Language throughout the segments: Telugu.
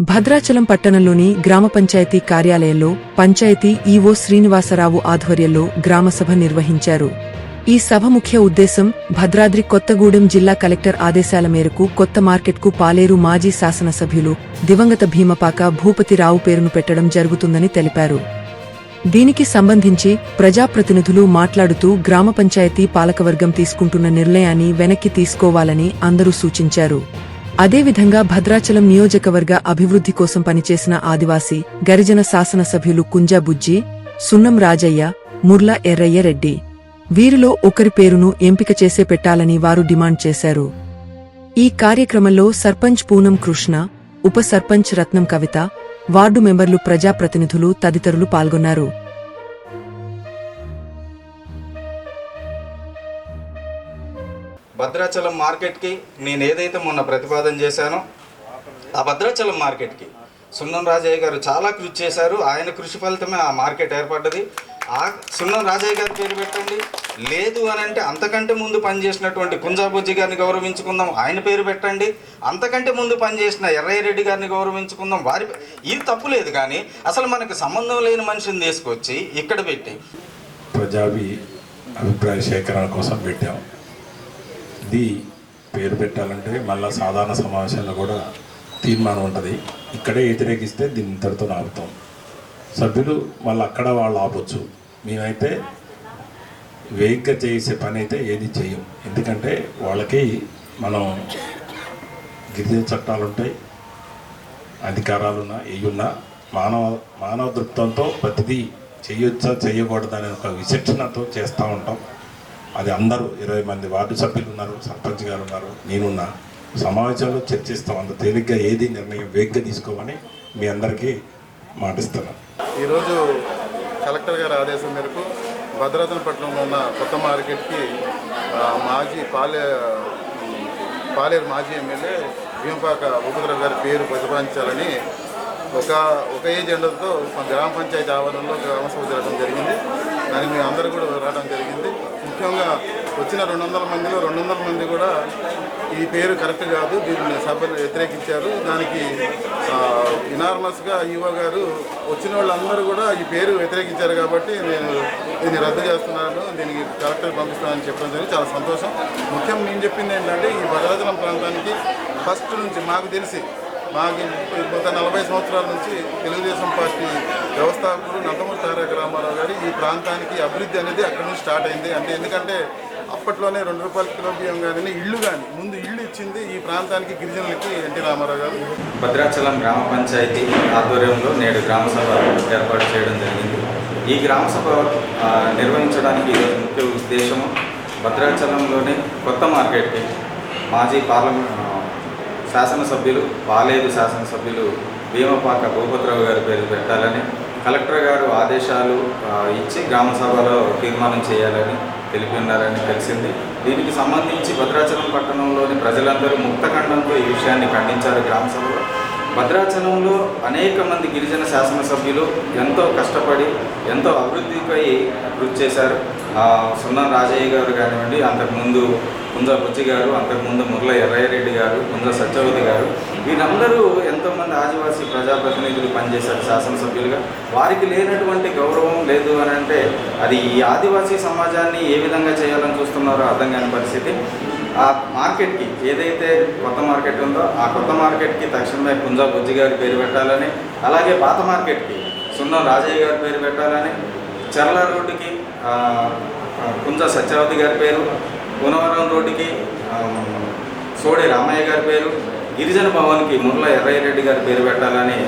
భద్రాచలం పట్టణంలోని గ్రామ పంచాయతీ కార్యాలయంలో పంచాయతీ ఈవో శ్రీనివాసరావు ఆధ్వర్యంలో గ్రామసభ నిర్వహించారు. ఈ సభ ముఖ్య ఉద్దేశం భద్రాద్రి కొత్తగూడెం జిల్లా కలెక్టర్ ఆదేశాల మేరకు కొత్త మార్కెట్కు పాలేరు మాజీ శాసనసభ్యులు దివంగత భీమపాక భూపతిరావు పేరును పెట్టడం జరుగుతుందని తెలిపారు. దీనికి సంబంధించి ప్రజాప్రతినిధులు మాట్లాడుతూ గ్రామ పంచాయతీ పాలకవర్గం తీసుకుంటున్న నిర్ణయాన్ని వెనక్కి తీసుకోవాలని అందరూ సూచించారు. అదేవిధంగా భద్రాచలం నియోజకవర్గ అభివృద్ధి కోసం పనిచేసిన ఆదివాసీ గరిజన శాసనసభ్యులు కుంజా బుజ్జి, సున్నం రాజయ్య, ముర్ల ఎర్రయ్య రెడ్డి వీరిలో ఒకరి పేరును ఎంపిక చేసే పెట్టాలని వారు డిమాండ్ చేశారు. ఈ కార్యక్రమంలో సర్పంచ్ పూనం కృష్ణ, ఉప సర్పంచ్ రత్నం కవిత, వార్డు మెంబర్లు, ప్రజాప్రతినిధులు తదితరులు పాల్గొన్నారు. భద్రాచలం మార్కెట్కి నేను ఏదైతే మొన్న ప్రతిపాదన చేశానో ఆ భద్రాచలం మార్కెట్కి సున్నం రాజయ్య గారు చాలా కృషి చేశారు. ఆయన కృషి ఫలితమే ఆ మార్కెట్ ఏర్పడ్డది. ఆ సున్నం రాజయ్య గారి పేరు పెట్టండి. లేదు అని అంటే అంతకంటే ముందు పనిచేసినటువంటి కుంజాబుజ్జి గారిని గౌరవించుకుందాం, ఆయన పేరు పెట్టండి. అంతకంటే ముందు పనిచేసిన ఎర్రయ్య రెడ్డి గారిని గౌరవించుకుందాం, వారి ఇది తప్పు లేదు. కానీ అసలు మనకు సంబంధం లేని మనిషిని తీసుకొచ్చి ఇక్కడ పెట్టి ప్రజావి అభిప్రాయ సేకరణ కోసం పెట్టాం. ఇది పేరు పెట్టాలంటే మళ్ళీ సాధారణ సమావేశంలో కూడా తీర్మానం ఉంటుంది. ఇక్కడే వ్యతిరేకిస్తే దీన్ని ఇంతటితో ఆపుతాం. సభ్యులు మళ్ళీ అక్కడ వాళ్ళు ఆపొచ్చు. మేమైతే వేగంగా చేసే పని అయితే ఏది చేయం. ఎందుకంటే వాళ్ళకి మనం గిరిజన చట్టాలు ఉంటాయి, అధికారాలున్నా ఏయున్నా మానవ దృక్పథంతో ప్రతిదీ చేయొచ్చా చేయకూడదు అనే ఒక విచక్షణతో చేస్తూ ఉంటాం. అది అందరూ 20 మంది వార్డు సభ్యులు ఉన్నారు, సర్పంచ్ గారు ఉన్నారు, నేనున్నా. సమావేశంలో చర్చిస్తాం. అంత తేలిగ్గా ఏది నిర్ణయం వేగంగా తీసుకోమని మీ అందరికీ మాటిస్తున్నాను. ఈరోజు కలెక్టర్ గారి ఆదేశం మేరకు భద్రాచలం పట్టణంలో ఉన్న కొత్త మార్కెట్కి పాలేరు మాజీ ఎమ్మెల్యే భీమపాక భూపతిరావు గారి పేరు ప్రతిపాదించాలని ఒక ఏజెండాతో గ్రామ పంచాయతీ ఆవరణలో గ్రామసభ జరగడం జరిగింది. దానికి మేము అందరూ కూడా రావడం జరిగింది. ముఖ్యంగా వచ్చిన 200 మందిలో 200 మంది కూడా ఈ పేరు కరెక్ట్ కాదు, దీన్ని సభ్యులు వ్యతిరేకించారు. దానికి ఇనార్మస్గా ఈవో గారు వచ్చిన వాళ్ళందరూ కూడా ఈ పేరు వ్యతిరేకించారు. కాబట్టి నేను దీన్ని రద్దు చేస్తున్నాను, దీనికి కలెక్టర్ పంపిస్తున్నానని చెప్పడం జరిగింది. చాలా సంతోషం. ముఖ్యంగా నేను చెప్పింది ఏంటంటే ఈ భద్రాచలం ప్రాంతానికి ఫస్ట్ నుంచి మాకు తెలిసి గత 40 సంవత్సరాల నుంచి తెలుగుదేశం పార్టీ వ్యవస్థాపకుడు నందమూరి తారక రామారావు గారు ఈ ప్రాంతానికి అభివృద్ధి అనేది అక్కడి నుంచి స్టార్ట్ అయింది. ఎందుకంటే అప్పట్లోనే 2 రూపాయల కిలో బియ్యం కానీ ముందు ఇళ్ళు ఇచ్చింది ఈ ప్రాంతానికి గిరిజనులకి ఎన్టీ రామారావు గారు. భద్రాచలం గ్రామ పంచాయతీ ఆధ్వర్యంలో నేడు గ్రామసభ ఏర్పాటు చేయడం జరిగింది. ఈ గ్రామసభ నిర్వహించడానికి ఈరోజు ముఖ్య ఉద్దేశము భద్రాచలంలోని కొత్త మార్కెట్కి మాజీ శాసనసభ్యులు పాలేరు శాసనసభ్యులు భీమపాక భూపతిరావు గారి పేరు పెట్టాలని కలెక్టర్ గారు ఆదేశాలు ఇచ్చి గ్రామసభలో తీర్మానం చేయాలని తెలిపి ఉన్నారని తెలిసింది. దీనికి సంబంధించి భద్రాచలం పట్టణంలోని ప్రజలందరూ ముక్తఖండంతో ఈ విషయాన్ని ఖండించారు. గ్రామసభలో భద్రాచలంలో అనేక మంది గిరిజన శాసనసభ్యులు ఎంతో కష్టపడి ఎంతో అభివృద్ధిపై కృషి చేశారు. సున్నం రాజయ్య గారు కానివ్వండి, అంతకుముందు కుంజా బుజ్జి గారు, అంతకుముందు ముర్ల ఎర్రయ్య రెడ్డి గారు, కుంజా సత్యవతి గారు, వీరందరూ ఎంతోమంది ఆదివాసీ ప్రజాప్రతినిధులు పనిచేశారు శాసనసభ్యులుగా. వారికి లేనటువంటి గౌరవం లేదు అని అంటే అది ఈ ఆదివాసీ సమాజాన్ని ఏ విధంగా చేయాలని చూస్తున్నారో అర్థం కాని పరిస్థితి. ఆ మార్కెట్కి ఏదైతే కొత్త మార్కెట్ ఉందో ఆ కొత్త మార్కెట్కి తక్షణమే కుంజా బుజ్జి గారి పేరు పెట్టాలని, అలాగే పాత మార్కెట్కి సున్నం రాజయ్య గారి పేరు పెట్టాలని, చర్ల రోడ్డుకి కుంజా సత్యవతి గారి పేరు, పూనవరం రోడ్డుకి సోడి రామయ్య గారి పేరు, గిరిజన భవన్కి ముర్ల ఎర్రయ్య రెడ్డి గారి పేరు పెట్టాలని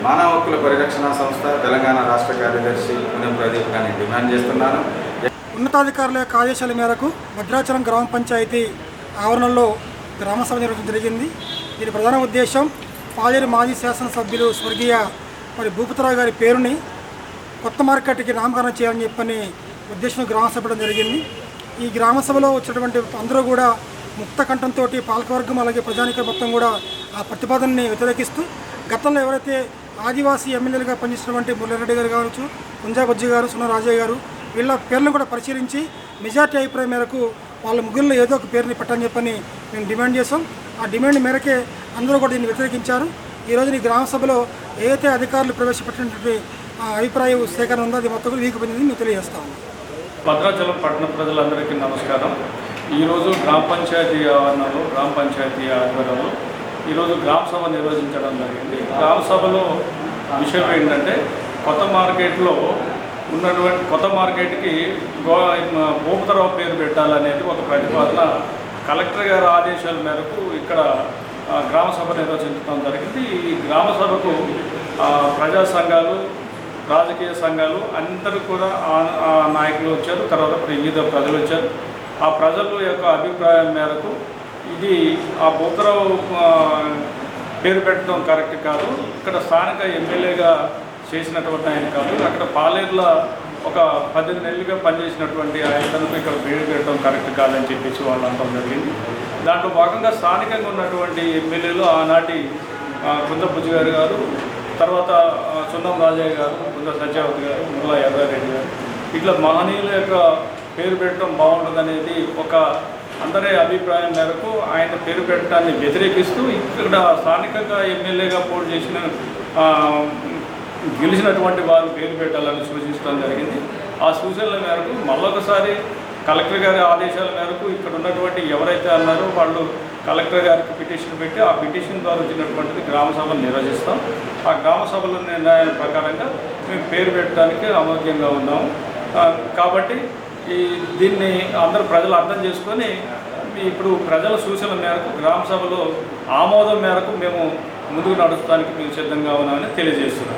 మానవ హక్కుల పరిరక్షణ సంస్థ తెలంగాణ రాష్ట్ర కార్యదర్శి పుణ్యం ప్రదీప్ గారిని డిమాండ్ చేస్తున్నాను. ఉన్నతాధికారుల యొక్క ఆదేశాల మేరకు భద్రాచలం గ్రామ పంచాయతీ ఆవరణలో గ్రామసభ నిర్వహించడం జరిగింది. దీని ప్రధాన ఉద్దేశం పాలేరు మాజీ శాసనసభ్యులు స్వర్గీయ భూపతిరావు గారి పేరుని కొత్త మార్కెట్కి నామకరణం చేయాలని చెప్పని ఉద్దేశంతో గ్రామసభ జరిగింది. ఈ గ్రామసభలో వచ్చినటువంటి అందరూ కూడా ముక్త కంఠంతో పాలకవర్గం అలాగే ప్రజానిక మొత్తం కూడా ఆ ప్రతిపాదనని వ్యతిరేకిస్తూ గతంలో ఎవరైతే ఆదివాసీ ఎమ్మెల్యేలుగా పనిచేసినటువంటి మురళిరెడ్డి గారు కావచ్చు, కుంజా బుజ్జి గారు, సున్న రాజయ్య గారు వీళ్ళ పేర్లను కూడా పరిశీలించి మెజార్టీ అభిప్రాయం మేరకు వాళ్ళ ముగ్గురులో ఏదో ఒక పేరుని పెట్టని చెప్పని మేము డిమాండ్ చేసాం. ఆ డిమాండ్ మేరకే అందరూ కూడా దీన్ని వ్యతిరేకించారు. ఈరోజు ఈ గ్రామ సభలో ఏదైతే అధికారులు ప్రవేశపెట్టినటువంటి అభిప్రాయ సేకరణ ఉందో అది మొత్తం కూడా వీకి పొందింది మేము తెలియజేస్తాము. భద్రాచలం పట్టణ ప్రజలందరికీ నమస్కారం. ఈరోజు గ్రామ పంచాయతీ ఆవరణలో గ్రామ పంచాయతీ ఆధ్వర్యంలో ఈరోజు గ్రామ సభ నిర్వహించడం జరిగింది. గ్రామ సభలో విషయం ఏంటంటే కొత్త మార్కెట్లో ఉన్నటువంటి కొత్త మార్కెట్కి భూపతరావు పేరు పెట్టాలనేది ఒక ప్రతిపాదన కలెక్టర్ గారి ఆదేశాల మేరకు ఇక్కడ గ్రామ సభ నిర్వహించడం జరిగింది. ఈ గ్రామ సభకు ప్రజా సంఘాలు, రాజకీయ సంఘాలు అందరూ కూడా నాయకులు వచ్చారు. తర్వాత వివిధ ప్రజలు వచ్చారు. ఆ ప్రజల యొక్క అభిప్రాయం మేరకు ఇది ఆ భూపతరావు పేరు పెట్టడం కరెక్ట్ కాదు, ఇక్కడ స్థానిక ఎమ్మెల్యేగా చేసినటువంటి ఆయన కాదు, అక్కడ పాలేరుల ఒక 10 నెలలుగా పనిచేసినటువంటి ఆయనకు ఇక్కడ పేరు పెట్టడం కరెక్ట్ కాదని చెప్పేసి వాళ్ళు అనడం జరిగింది. దాంట్లో భాగంగా స్థానికంగా ఉన్నటువంటి ఎమ్మెల్యేలు ఆనాటి కుందపుజ్జి గారు, తర్వాత సున్నం రాజయ్య గారు, కుంద సత్యావతి గారు, ముల్లా ఎర్రారెడ్డి గారు, ఇట్లా మహనీయుల యొక్క పేరు పెట్టడం బాగుంటుందనేది ఒక అందరి అభిప్రాయం మేరకు ఆయన పేరు పెట్టడాన్ని వ్యతిరేకిస్తూ ఇక్కడ స్థానికంగా ఎమ్మెల్యేగా పోటీ చేసిన గెలిచినటువంటి వారు పేరు పెట్టాలని సూచించడం జరిగింది. ఆ సూచనల మేరకు మళ్ళొకసారి కలెక్టర్ గారి ఆదేశాల మేరకు ఇక్కడ ఉన్నటువంటి ఎవరైతే అన్నారో వాళ్ళు కలెక్టర్ గారికి పిటిషన్ పెట్టి ఆ పిటిషన్ ద్వారా వచ్చినటువంటిది గ్రామ సభను నిర్వహిస్తాం. ఆ గ్రామ సభల నిర్ణయాల ప్రకారంగా మేము పేరు పెట్టడానికి అమోఘ్యంగా ఉన్నాము. కాబట్టి దీన్ని అందరూ ప్రజలు అర్థం చేసుకొని ఇప్పుడు ప్రజల సూచనల మేరకు గ్రామ సభలో ఆమోదం మేరకు మేము ముందుకు నడచడానికి మేము సిద్ధంగా ఉన్నామని తెలియజేస్తున్నాం.